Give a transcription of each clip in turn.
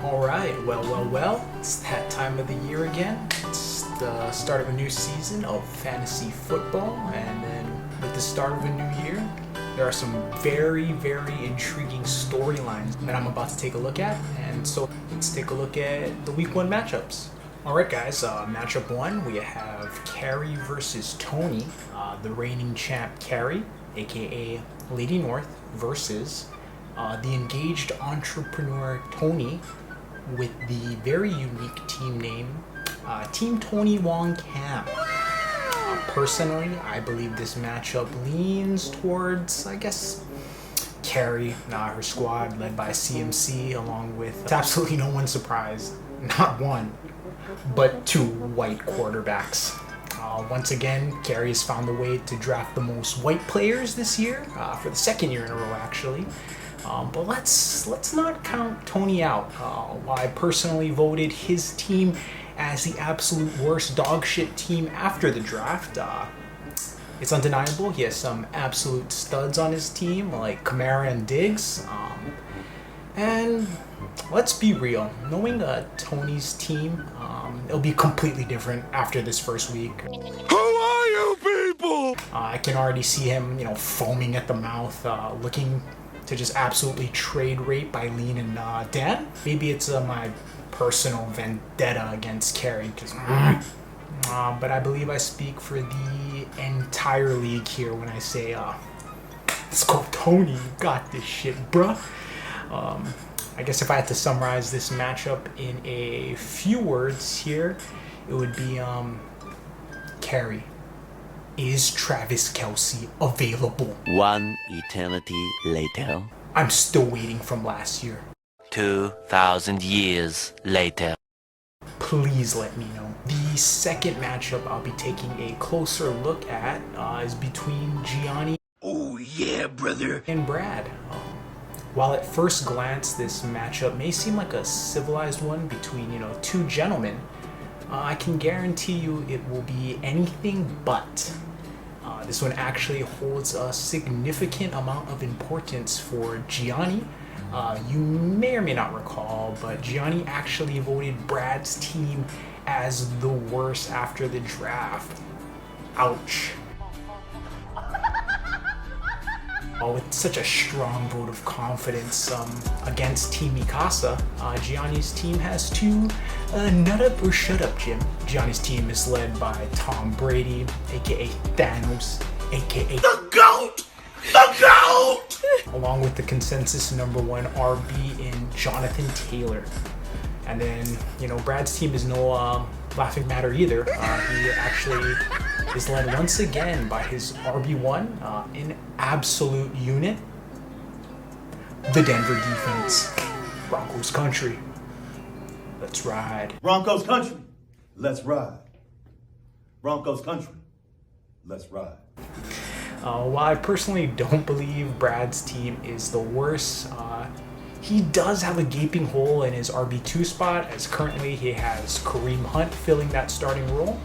Alright, well, it's that time of the year again. It's the start of a new season of fantasy football, and then with the start of a new year, there are some very, very intriguing storylines that I'm about to take a look at, and so let's take a look at the week 1 matchups. Alright guys, matchup 1, we have Carrie versus Tony, the reigning champ Carrie, aka Lady North, versus the engaged entrepreneur Tony with the very unique team name, Team Tony Wong Cam. Personally, I believe this matchup leans towards, I guess, Carrie, her squad led by CMC, along with absolutely no one's surprised, not one, but 2 white quarterbacks. Once again, Carrie has found the way to draft the most white players this year, for the 2nd year in a row actually. But let's not count Tony out. I personally voted his team as the absolute worst dog shit team after the draft. It's undeniable. He has some absolute studs on his team like Kamara and Diggs. And let's be real, knowing Tony's team, it'll be completely different after this first week. Who are you people? I can already see him, foaming at the mouth, looking to just absolutely trade rape Eileen and Dan. Maybe it's my personal vendetta against Carrie, but I believe I speak for the entire league here when I say, let's go Tony, you got this shit, bruh. I guess if I had to summarize this matchup in a few words here, it would be, Carrie, is Travis Kelce available? 1 eternity later. I'm still waiting from last year. 2,000 years later. Please let me know. The second matchup I'll be taking a closer look at is between Gianni and Brad. While at first glance this matchup may seem like a civilized one between, 2 gentlemen, I can guarantee you it will be anything but. This one actually holds a significant amount of importance for Gianni. You may or may not recall, but Gianni actually voted Brad's team as the worst after the draft. Ouch. With such a strong vote of confidence against Team Mikasa, Gianni's team has 2 nut up or shut up, Jim. Gianni's team is led by Tom Brady, aka Thanos, aka the GOAT! The GOAT! Along with the consensus #1 RB in Jonathan Taylor. And then, Brad's team is no laughing matter either. He actually is led once again by his RB1 in absolute unit, the Denver defense. Broncos country. Let's ride. Broncos country. Let's ride. Broncos country. Let's ride. While I personally don't believe Brad's team is the worst, he does have a gaping hole in his RB2 spot, as currently he has Kareem Hunt filling that starting role.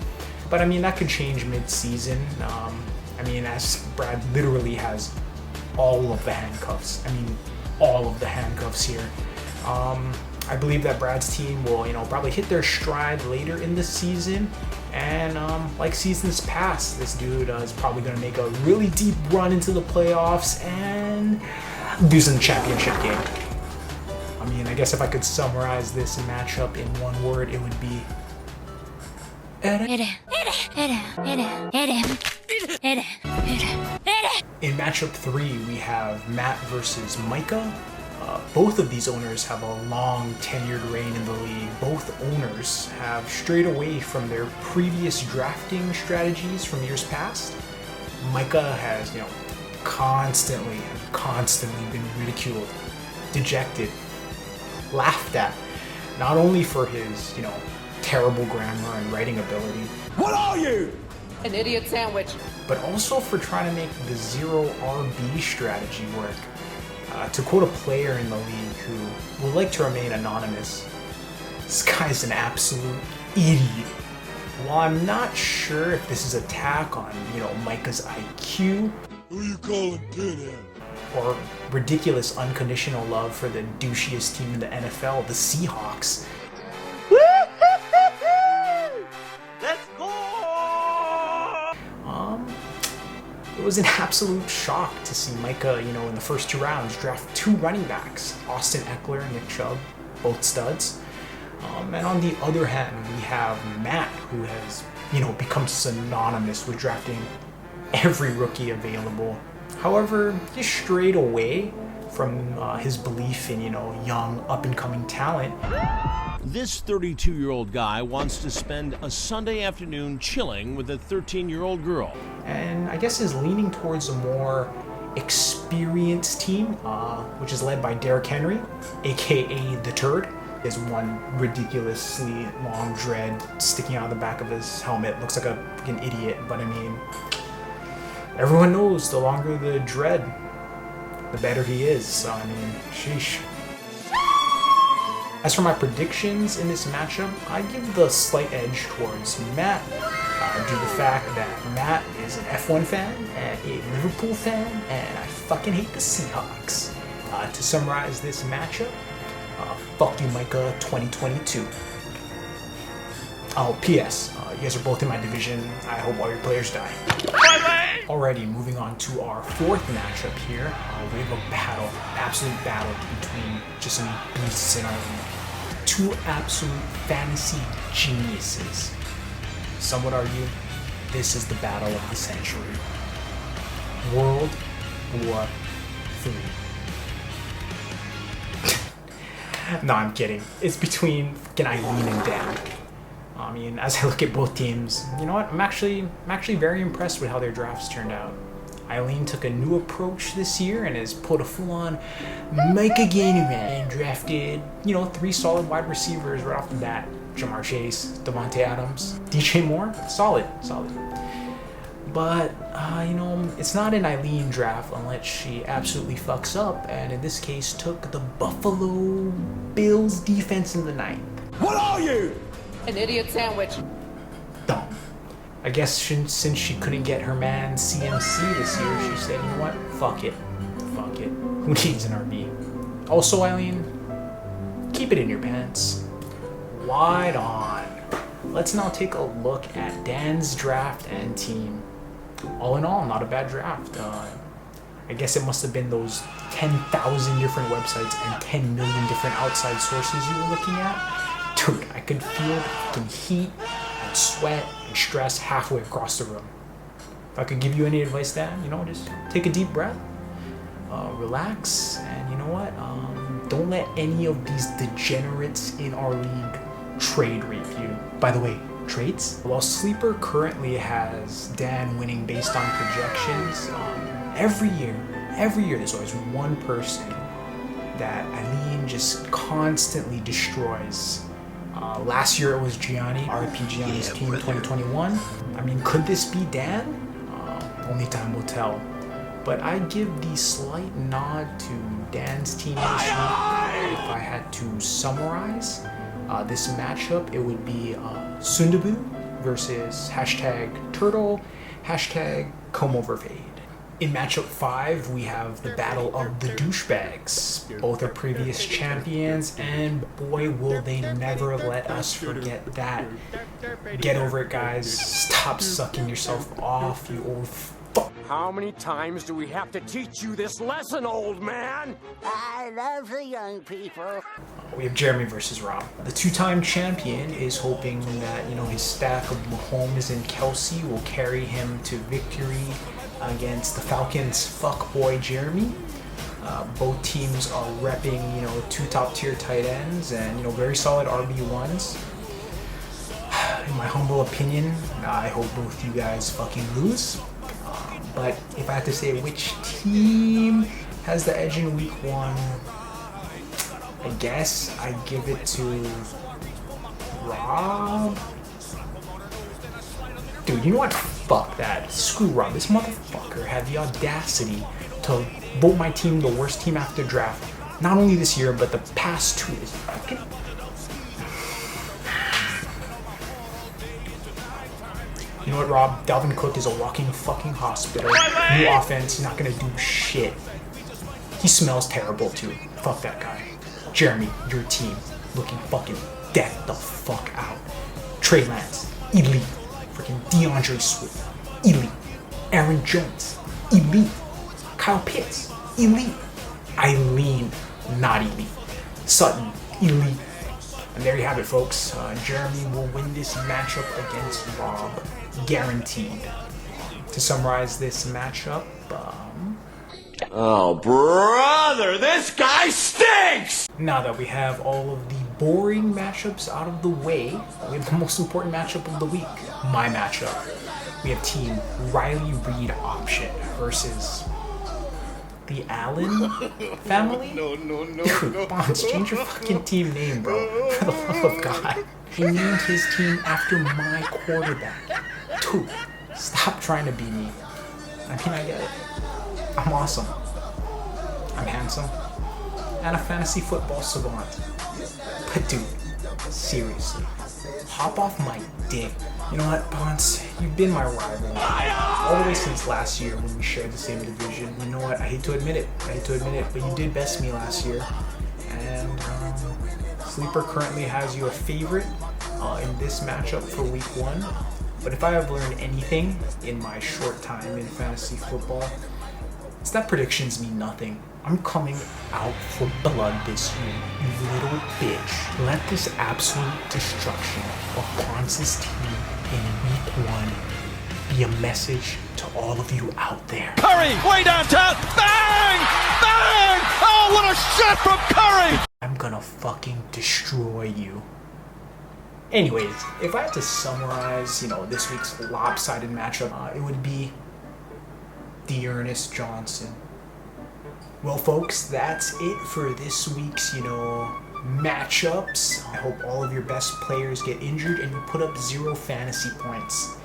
But that could change mid-season. As Brad literally has all of the handcuffs. All of the handcuffs here. I believe that Brad's team will, probably hit their stride later in the season. And like seasons past, this dude is probably going to make a really deep run into the playoffs and lose in the championship game. I guess if I could summarize this matchup in one word, it would be In matchup 3, we have Matt versus Micah. Both of these owners have a long tenured reign in the league. Both owners have strayed away from their previous drafting strategies from years past. Micah has, constantly been ridiculed, dejected, laughed at, not only for his, terrible grammar and writing ability. What are you? An idiot sandwich. But also for trying to make the 0 RB strategy work. To quote a player in the league who would like to remain anonymous, this guy's an absolute idiot. While I'm not sure if this is an attack on, Micah's IQ, Who you calling pinhead? or ridiculous unconditional love for the douchiest team in the NFL, the Seahawks. Let's go! It was an absolute shock to see Micah, in the first 2 rounds draft 2 running backs, Austin Eckler and Nick Chubb, both studs. And on the other hand, we have Matt, who has, become synonymous with drafting every rookie available. However, he strayed away from his belief in, young, up-and-coming talent. This 32-year-old guy wants to spend a Sunday afternoon chilling with a 13-year-old girl. And I guess is leaning towards a more experienced team, which is led by Derrick Henry, aka the Turd. He has one ridiculously long dread sticking out of the back of his helmet. Looks like a freaking idiot, but I mean, everyone knows the longer the dread, the better he is. So I mean, sheesh. As for my predictions in this matchup, I give the slight edge towards Matt due to the fact that Matt is an F1 fan and a Liverpool fan, and I fucking hate the Seahawks. To summarize this matchup, fuck you, Micah 2022. Oh, P.S. You guys are both in my division. I hope all your players die. Alrighty, moving on to our 4th matchup here. We have a battle, absolute battle between just some beasts in our league. 2 absolute fantasy geniuses. Some would argue this is the battle of the century. World War III. No, I'm kidding. It's between fucking Eileen and Dan. I mean, as I look at both teams, you know what? I'm actually very impressed with how their drafts turned out. Eileen took a new approach this year and has put a full-on Micah Gainer and drafted, 3 solid wide receivers right off the bat. Jamar Chase, Devontae Adams, DJ Moore, solid. But, it's not an Eileen draft unless she absolutely fucks up, and in this case took the Buffalo Bills defense in the 9th. What are you? An idiot sandwich. Dumb. I guess since she couldn't get her man CMC this year, she said, you know what? Fuck it. Who needs an RB? Also, Eileen, keep it in your pants. Wide on. Let's now take a look at Dan's draft and team. All in all, not a bad draft. I guess it must have been those 10,000 different websites and 10 million different outside sources you were looking at. Dude, I could feel fucking heat and sweat and stress halfway across the room. If I could give you any advice, Dan, just take a deep breath, relax, and you know what? Don't let any of these degenerates in our league trade rape you. By the way, trades? While Sleeper currently has Dan winning based on projections, every year there's always one person that Eileen just constantly destroys. Last year it was Gianni, RIP Gianni's team 2021. I mean, could this be Dan? Only time will tell. But I give the slight nod to Dan's team this week. If I had to summarize this matchup, it would be Sundabu versus #Turtle, #Comoverfade. In matchup 5, we have the battle of the douchebags. Both are previous champions, and boy, will they never let us forget that. Get over it, guys. Stop sucking yourself off, you old fuck. How many times do we have to teach you this lesson, old man? I love the young people. We have Jeremy versus Rob. The 2-time champion is hoping that, his stack of Mahomes and Kelsey will carry him to victory against the Falcons' fuckboy Jeremy. Both teams are repping, 2 top-tier tight ends and, very solid RB1s. In my humble opinion, I hope both you guys fucking lose. But if I had to say which team has the edge in week 1, I guess I give it to Rob. Dude, you know what? Fuck that. Screw Rob. This motherfucker had the audacity to vote my team the worst team after draft. Not only this year, but the past 2 years. Fucking... You know what, Rob? Dalvin Cook is a walking fucking hospital. New offense, he's not gonna do shit. He smells terrible too. Fuck that guy. Jeremy, your team, looking fucking decked the fuck out. Trey Lance, elite. Freaking DeAndre Swift, elite. Aaron Jones, elite. Kyle Pitts, elite. Eileen, not elite. Sutton, elite. And there you have it, folks. Jeremy will win this matchup against Rob, guaranteed. To summarize this matchup, Oh, brother, this guy stinks! now that we have all of the boring matchups out of the way, we have the most important matchup of the week. My matchup. We have team Riley Reed option versus the Allen family? Dude, Bonds, change your fucking team name, bro. For the love of God. He named his team after my quarterback. Dude, stop trying to be me. I mean, I get it. I'm awesome. I'm handsome. And a fantasy football savant. But dude, seriously, hop off my dick. You know what, Bonds? You've been my rival. All the way since last year when we shared the same division. You know what? I hate to admit it, but you did best me last year. And Sleeper currently has you a favorite in this matchup for week 1. But if I have learned anything in my short time in fantasy football, it's that predictions mean nothing. I'm coming out for blood this year, you little bitch. Let this absolute destruction of Bonds' team in week 1 be a message to all of you out there. Curry, way downtown, bang! Bang! Oh, what a shot from Curry! I'm gonna fucking destroy you. Anyways, if I had to summarize, this week's lopsided matchup, it would be Dearness Johnson. Well, folks, that's it for this week's, matchups. I hope all of your best players get injured and you put up 0 fantasy points.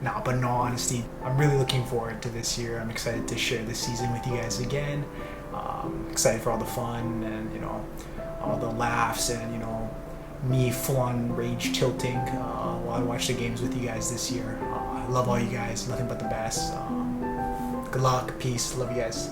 Nah, but in all honesty, I'm really looking forward to this year. I'm excited to share this season with you guys again. Excited for all the fun and, all the laughs and, me full-on rage tilting while I watch the games with you guys this year. I love all you guys. Nothing but the best. Good luck. Peace. Love you guys.